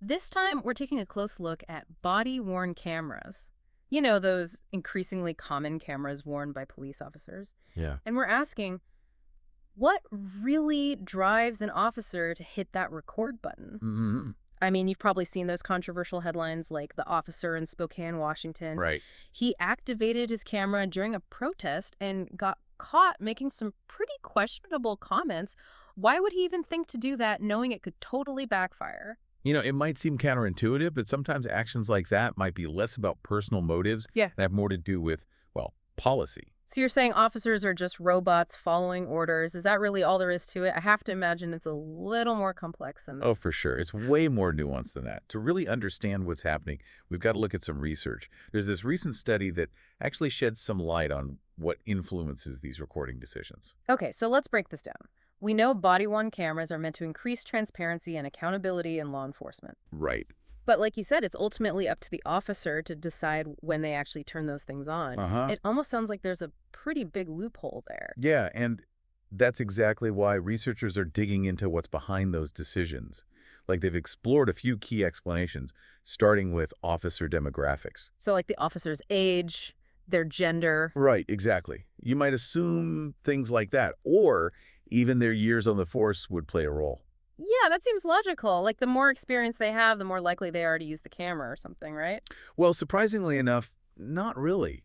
This time, we're taking a close look at body-worn cameras. You know, those increasingly common cameras worn by police officers. Yeah. And we're asking, what really drives an officer to hit that record button? Hmm. I mean, you've probably seen those controversial headlines like the officer in Spokane, Washington. Right. He activated his camera during a protest and got caught making some pretty questionable comments. Why would he even think to do that knowing it could totally backfire? It might seem counterintuitive, but sometimes actions like that might be less about personal motives Yeah. and have more to do with, well, policy. So you're saying officers are just robots following orders. Is that really all there is to it? I have to imagine it's a little more complex than that. Oh, for sure. It's way more nuanced than that. To really understand what's happening, we've got to look at some research. There's this recent study that actually sheds some light on what influences these recording decisions. Okay, so let's break this down. We know body-worn cameras are meant to increase transparency and accountability in law enforcement. Right. But like you said, it's ultimately up to the officer to decide when they actually turn those things on. Uh-huh. It almost sounds like there's a pretty big loophole there. Yeah, and that's exactly why researchers are digging into what's behind those decisions. Like they've explored a few key explanations, starting with officer demographics. So like the officer's age, their gender. Right, exactly. You might assume things like that, or even their years on the force would play a role. Yeah, that seems logical. Like the more experience they have, the more likely they are to use the camera or something, right? Well, surprisingly enough, not really.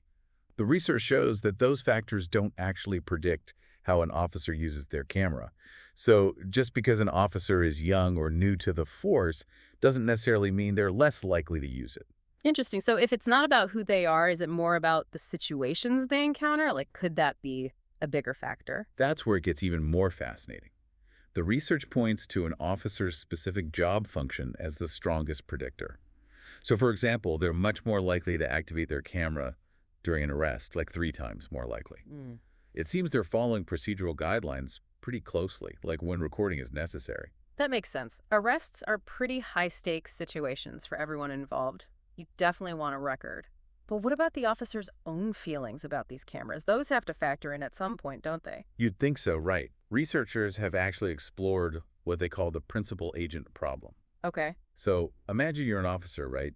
The research shows that those factors don't actually predict how an officer uses their camera. So just because an officer is young or new to the force doesn't necessarily mean they're less likely to use it. Interesting. So if it's not about who they are, is it more about the situations they encounter? Like, could that be a bigger factor? That's where it gets even more fascinating. The research points to an officer's specific job function as the strongest predictor. So for example, they're much more likely to activate their camera during an arrest, like 3 times more likely. Mm. It seems they're following procedural guidelines pretty closely, like when recording is necessary. That makes sense. Arrests are pretty high-stakes situations for everyone involved. You definitely want a record. But what about the officer's own feelings about these cameras? Those have to factor in at some point, don't they? You'd think so, right? Researchers have actually explored what they call the principal agent problem. Okay. So imagine you're an officer, right?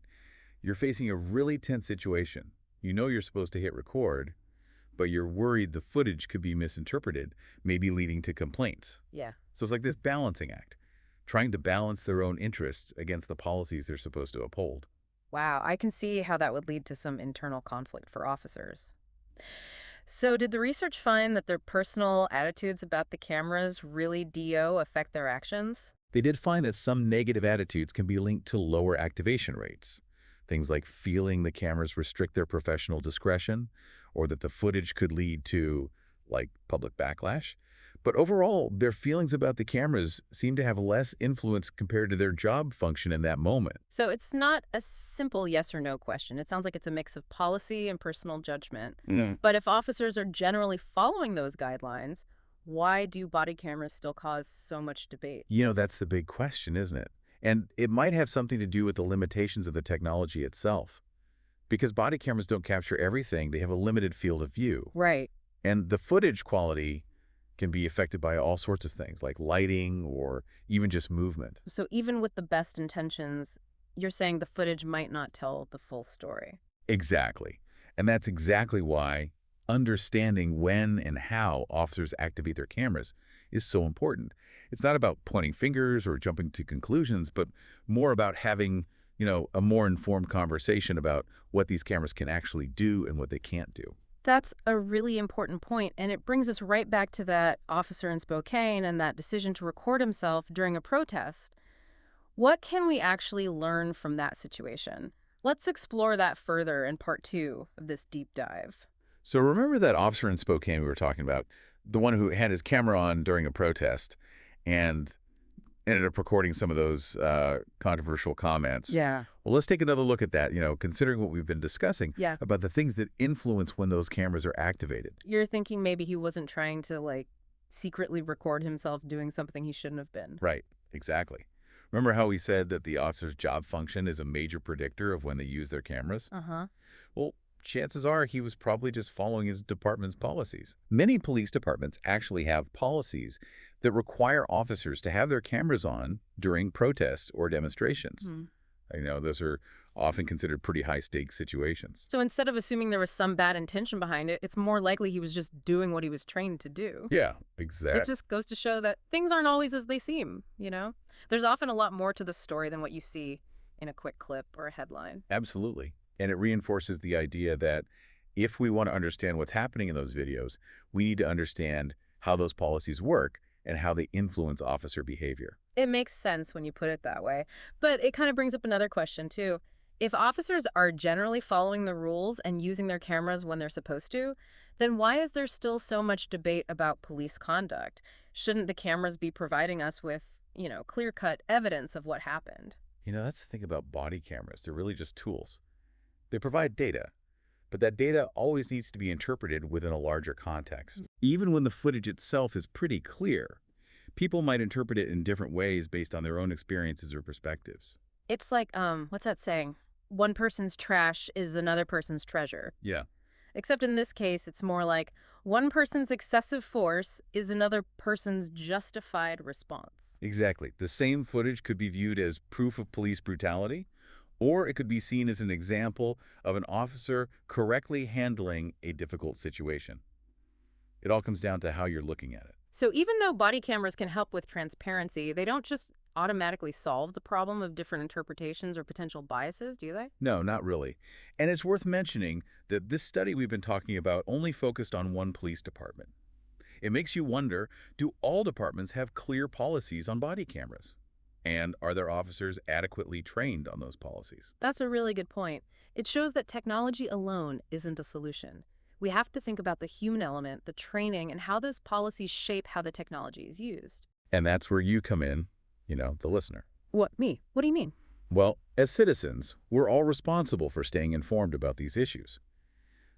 You're facing a really tense situation. You know you're supposed to hit record, but you're worried the footage could be misinterpreted, maybe leading to complaints. Yeah. So it's like this balancing act, trying to balance their own interests against the policies they're supposed to uphold. Wow, I can see how that would lead to some internal conflict for officers. So did the research find that their personal attitudes about the cameras really affect their actions? They did find that some negative attitudes can be linked to lower activation rates. Things like feeling the cameras restrict their professional discretion, or that the footage could lead to, like, public backlash. But overall, their feelings about the cameras seem to have less influence compared to their job function in that moment. So it's not a simple yes or no question. It sounds like it's a mix of policy and personal judgment. Mm. But if officers are generally following those guidelines, why do body cameras still cause so much debate? That's the big question, isn't it? And it might have something to do with the limitations of the technology itself. Because body cameras don't capture everything, they have a limited field of view. Right. And the footage quality can be affected by all sorts of things, like lighting or even just movement. So even with the best intentions, you're saying the footage might not tell the full story. Exactly. And that's exactly why understanding when and how officers activate their cameras is so important. It's not about pointing fingers or jumping to conclusions, but more about having, a more informed conversation about what these cameras can actually do and what they can't do. That's a really important point, and it brings us right back to that officer in Spokane and that decision to record himself during a protest. What can we actually learn from that situation? Let's explore that further in part 2 of this deep dive. So remember that officer in Spokane we were talking about, the one who had his camera on during a protest and ended up recording some of those controversial comments. Yeah. Well, let's take another look at that, considering what we've been discussing Yeah. about the things that influence when those cameras are activated. You're thinking maybe he wasn't trying to, like, secretly record himself doing something he shouldn't have been. Right, exactly. Remember how we said that the officer's job function is a major predictor of when they use their cameras? Uh-huh. Well, chances are he was probably just following his department's policies. Many police departments actually have policies that require officers to have their cameras on during protests or demonstrations. Hmm. Those are often considered pretty high-stakes situations. So instead of assuming there was some bad intention behind it, it's more likely he was just doing what he was trained to do. Yeah, It exactly. just goes to show that things aren't always as they seem, you know? There's often a lot more to the story than what you see in a quick clip or a headline. Absolutely. And it reinforces the idea that if we want to understand what's happening in those videos, we need to understand how those policies work and how they influence officer behavior. It makes sense when you put it that way. But it kind of brings up another question, too. If officers are generally following the rules and using their cameras when they're supposed to, then why is there still so much debate about police conduct? Shouldn't the cameras be providing us with, clear-cut evidence of what happened? That's the thing about body cameras. They're really just tools. They provide data, but that data always needs to be interpreted within a larger context. Even when the footage itself is pretty clear, people might interpret it in different ways based on their own experiences or perspectives. It's like, what's that saying? One person's trash is another person's treasure. Yeah. Except in this case, it's more like one person's excessive force is another person's justified response. Exactly. The same footage could be viewed as proof of police brutality, or it could be seen as an example of an officer correctly handling a difficult situation. It all comes down to how you're looking at it. So even though body cameras can help with transparency, they don't just automatically solve the problem of different interpretations or potential biases, do they? No, not really. And it's worth mentioning that this study we've been talking about only focused on one police department. It makes you wonder, do all departments have clear policies on body cameras? And are their officers adequately trained on those policies? That's a really good point. It shows that technology alone isn't a solution. We have to think about the human element, the training, and how those policies shape how the technology is used. And that's where you come in, the listener. What, me? What do you mean? Well, as citizens, we're all responsible for staying informed about these issues.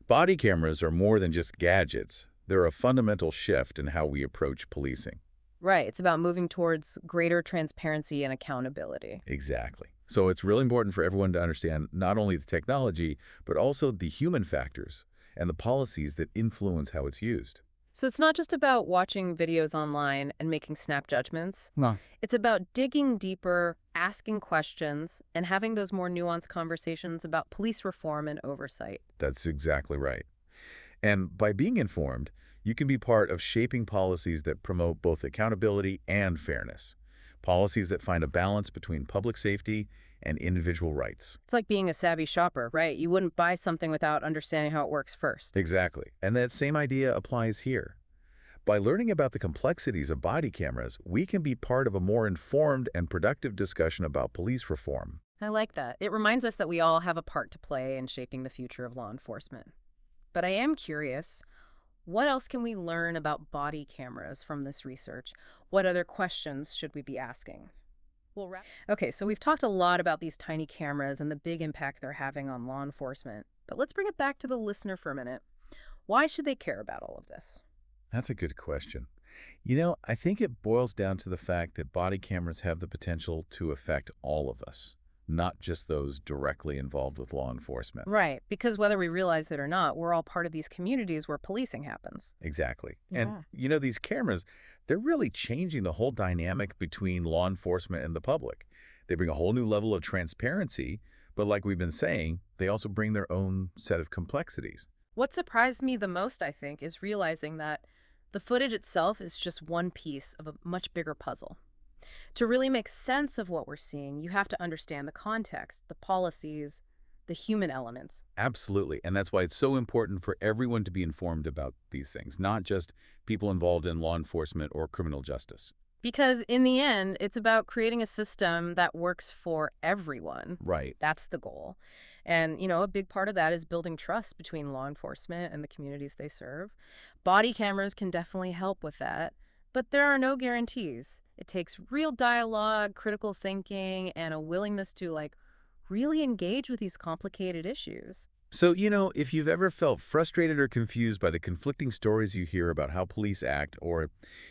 Body cameras are more than just gadgets. They're a fundamental shift in how we approach policing. Right, it's about moving towards greater transparency and accountability. Exactly. So it's really important for everyone to understand not only the technology, but also the human factors and the policies that influence how it's used. So it's not just about watching videos online and making snap judgments. No. It's about digging deeper, asking questions, and having those more nuanced conversations about police reform and oversight. That's exactly right. And by being informed, you can be part of shaping policies that promote both accountability and fairness. Policies that find a balance between public safety and individual rights. It's like being a savvy shopper, right? You wouldn't buy something without understanding how it works first. Exactly. And that same idea applies here. By learning about the complexities of body cameras, we can be part of a more informed and productive discussion about police reform. I like that. It reminds us that we all have a part to play in shaping the future of law enforcement. But I am curious, what else can we learn about body cameras from this research? What other questions should we be asking? Okay, so we've talked a lot about these tiny cameras and the big impact they're having on law enforcement. But let's bring it back to the listener for a minute. Why should they care about all of this? That's a good question. I think it boils down to the fact that body cameras have the potential to affect all of us, not just those directly involved with law enforcement. Right, because whether we realize it or not, we're all part of these communities where policing happens. Exactly. Yeah. And, these cameras, they're really changing the whole dynamic between law enforcement and the public. They bring a whole new level of transparency, but like we've been saying, they also bring their own set of complexities. What surprised me the most, I think, is realizing that the footage itself is just one piece of a much bigger puzzle. To really make sense of what we're seeing, you have to understand the context, the policies, the human elements. Absolutely. And that's why it's so important for everyone to be informed about these things, not just people involved in law enforcement or criminal justice. Because in the end, it's about creating a system that works for everyone. Right. That's the goal. And, a big part of that is building trust between law enforcement and the communities they serve. Body cameras can definitely help with that, but there are no guarantees. It takes real dialogue, critical thinking, and a willingness to, really engage with these complicated issues. So, if you've ever felt frustrated or confused by the conflicting stories you hear about how police act, or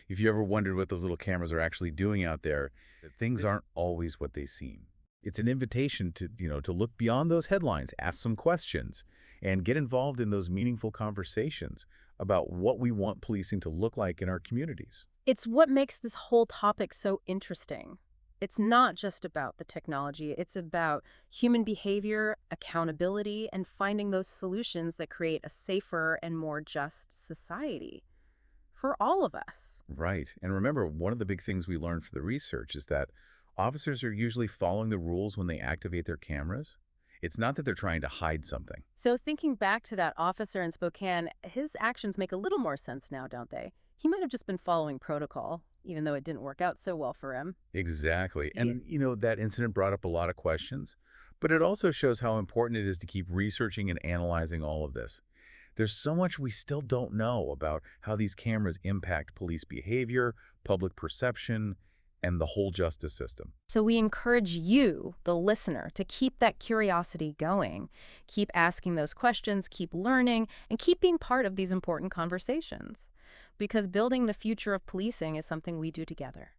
if you ever wondered what those little cameras are actually doing out there, that things aren't always what they seem. It's an invitation to look beyond those headlines, ask some questions, and get involved in those meaningful conversations about what we want policing to look like in our communities. It's what makes this whole topic so interesting. It's not just about the technology, it's about human behavior, accountability, and finding those solutions that create a safer and more just society for all of us. Right. And remember, one of the big things we learned from the research is that officers are usually following the rules when they activate their cameras. It's not that they're trying to hide something. So, thinking back to that officer in Spokane, his actions make a little more sense now, don't they? He might have just been following protocol, even though it didn't work out so well for him. Exactly. Yeah. And that incident brought up a lot of questions, but it also shows how important it is to keep researching and analyzing all of this. There's so much we still don't know about how these cameras impact police behavior, public perception, and the whole justice system. So we encourage you, the listener, to keep that curiosity going. Keep asking those questions, keep learning, and keep being part of these important conversations. Because building the future of policing is something we do together.